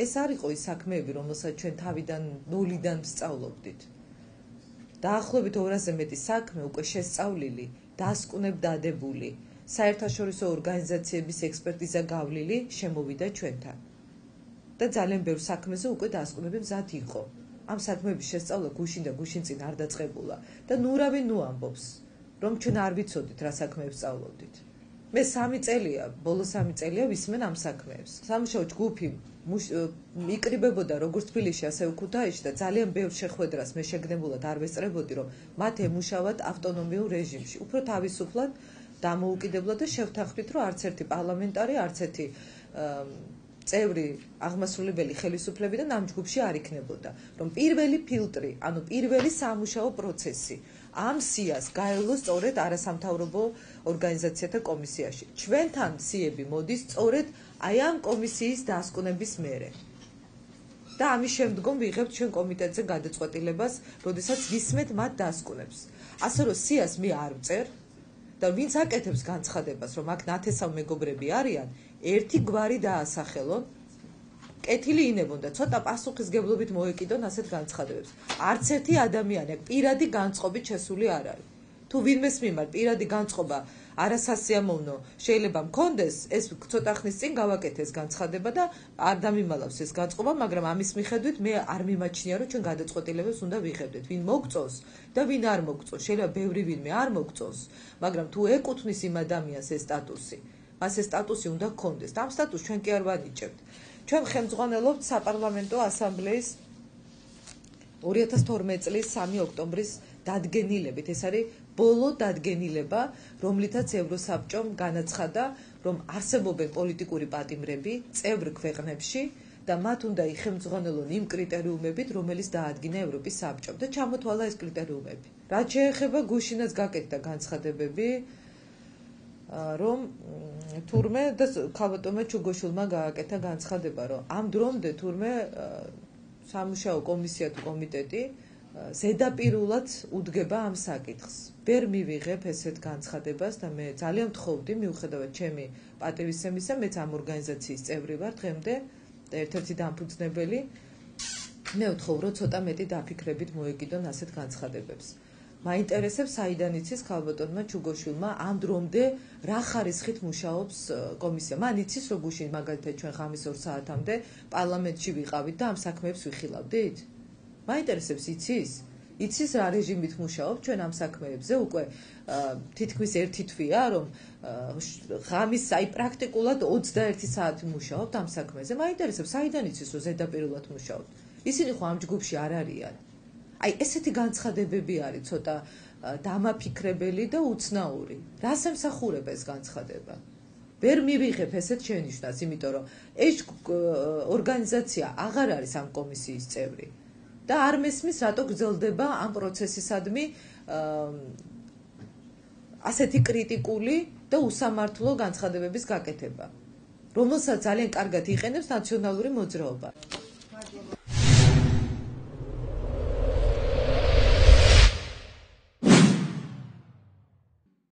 ეს არ იყო ის საქმეები, რომელსაც ჩვენ თავიდან ნულიდან ვსწავლობდით. დაახლოებით 200-ზე მეტი საქმე უკვე შესწავლილი, დასკვნებ დადებული, საერთაშორისო ორგანიზაციების ექსპერტიზა გავლილი შემოვიდა ჩვენთან. და ძალიან ბევრ საქმეზე უკვე დასკვნები მზად იყო. ამ საქმეების შესწავლა გუშინ და გუშინ წინ არ დაწყებულა და ნურავინ ნუ ამბობს, რომ ჩვენ არ ვიცოდით რა საქმეებს სწავლობდით. მე 3 წელია, ბოლო 3 წელია ვისმენ ამ საქმეებს. სამუშაო ჯგუფი იკრიბებოდა როგორც თბილისში, ასევე ქუთაისში და ძალიან ბევრ შეხვედრას მე შეგნებულად არ ვესწრებოდი, რომ მათ ემუშავათ ავტონომიურ რეჟიმში, უფრო თავისუფლად, დამოუკიდებლად და შევთანხმდით, რომ არც ერთი პარლამენტარი, არც ერთი წევრი აღმასრულებელი ხელისუფლებიდან ამ ჯგუფში არ იქნებოდა, რომ პირველი ფილტრი, ანუ პირველი სამუშაო პროცესი ამ სიას გაევლოს სწორედ არასამთავრობო ორგანიზაციათა კომისიაში. ჩვენთან სიები მოდის სწორედ აი ამ კომისიის დასკვნების მერე. და ამის შემდგომ ვიღებთ ჩვენ კომიტეტზე გადაწყვეტილებას, როდესაც ვისმენთ მათ დასკვნებს. ასე რომ სიას მე არ ვწერ და ვინც აკეთებს განცხადებას, რომ აქ ნათესავ მეგობრები არიან, ერთი გვარი დაასახელონ, კეთილი ინებონ და ცოტა პასუხისგებლობით მოეკიდონ ასეთ განცხადებებს. არც ერთი ადამიანი აქ პირადი განწყობით შესული არ არის. თუ ვინმეს მიმართ პირადი განწყობა არასასიამოვნო შეიძლება მქონდეს, ეს ცოტა ხნის წინ გავაკეთეს განცხადება და არ დამიმალავს ეს განწყობა, მაგრამ ამის მიხედვით მე არ მიმაჩნია, რომ ჩვენ გადაწყვეტილებებს უნდა ვიღებდეთ. ვინ მოგწონს და ვინ არ მოგწონს. შეიძლება ბევრი ვინმე არ მოგწონს, მაგრამ თუ ეკუთვნის იმ ადამიანს ეს სტატუსი, მას ეს სტატუსი უნდა გქონდეს. და ამ სტატუსს ჩვენ კი არ ვანიჭებთ. ჩვენ ხელმძღვანელობთ საპარლამენტო ასამბლეის 2012 წლის 3 ოქტომბრის დადგენილებით. ეს არის ბოლო დადგენილება, რომლითაც ევროსაბჭომ განაცხადა, რომ არსებობენ პოლიტიკური პატიმრები წევრ ქვეყნებში და მათ უნდა იხელმძღვანელონ იმ კრიტერიუმებით, რომელიც დაადგინა ევროპის საბჭომ და ჩამოთვალა ეს კრიტერიუმები. რაც შეეხება გუშინაც გაკეთდა განცხადებები, რომ თურმე და ქალბატონმა ჩუგოშვილმა გააკეთა განცხადება, რომ ამ დრომდე თურმე სამუშაო კომისია თუ კომიტეტი ზედაპირულად უდგება ამ საკითხს. ვერ მივიღებ ესეთ განცხადებას და მე ძალიან ვთხოვდი, მიუხედავად ჩემი პატივისცემისა, მეც ამ ორგანიზაციის წევრი ვარ დღემდე და ერთ-ერთი დამფუძნებელი, მე ვთხოვ, რომ ცოტა მეტი დაფიქრებით მოეკიდონ ასეთ განცხადებებს. მაინტერესებს, საიდან იცის ქალბატონმა ჩუგოშვილმა ამ დრომდე რა ხარისხით მუშაობს კომისია. მან იცის, რომ გუშინ მაგალითად ჩვენ ღამის 2 საათამდე პარლამენტში ვიყავით და ამ საქმეებს ვიხილავდით? მაინტერესებს, იცის რა რეჟიმით მუშაობ ჩვენ ამ საქმეებზე უკვე თითქმის 1 თვეა, რომ ღამის აი პრაქტიკულად 21 საათი მუშაობთ ამ საქმეზე. მაინტერესებს, საიდან იცის, რომ ზედაპირულად მუშაობთ? ისინი ხო ამ ჯგუფში არ არიან. აი ესეთი განცხადებები არის ცოტა დამაფიქრებელი და უცნაური. რას ემსახურება ეს განცხადება? ვერ მივიღებ ესეთ შენიშვნას, იმიტომ რომ ეს ორგანიზაცია აღარ არის ამ კომისიის წევრი. და არ მესმის, რატო გრძელდება ამ პროცესისადმი ასეთი კრიტიკული და უსამართლო განცხადებების გაკეთება, რომელსაც ძალიან კარგად იყენებს ნაციონალური მოძრაობა.